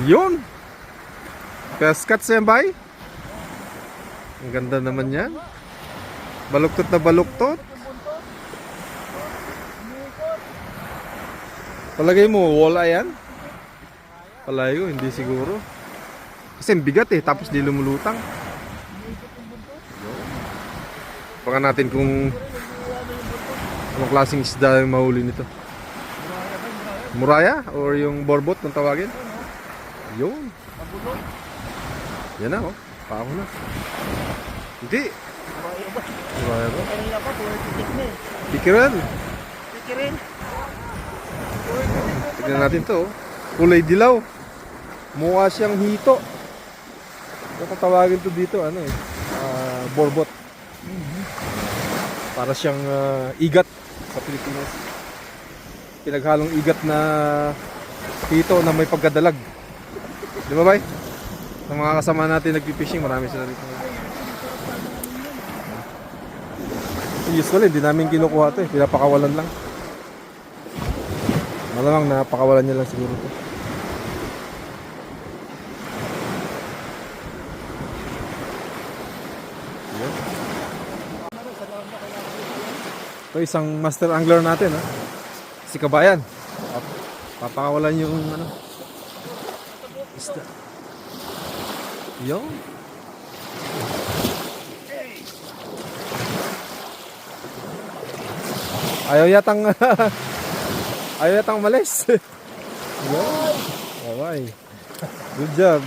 Yun. Peskat sembay. Ang ganda naman yan. Baluktot na baluktot. Palagay mo, wala yan? Palagay ko, hindi siguro. Kasi bigat eh, tapos di lumulutang. Baka natin kung anong klaseng isda yung mahuli nito. Muraya? Or yung borbot kung tawagin? Yun. Yan na oh. Paako na. Hindi. Muraya ba? Kanina pa, puro titik na eh. Pikiran. Tikirin. Tignan natin to oh. Kulay dilaw. Mukha siyang hito. Kung tawagin to dito, ano eh. Borbot. Para siyang igat sa Pilipinas. Pinaghalong igat na hito na may pagkadalag. Di ba, bay? Sa mga kasama natin nagpipishing, marami sila dito. Usually, hindi namin kinukuha ito eh. Pinapakawalan lang. Malamang napakawalan niya lang siguro ito. Yan. Ito isang master angler natin ha. Si Kabayan. Papakawalan yung ano. Isda. Yo. Ayaw yatang ayaw yatang malis. Yo. Bye. Good job.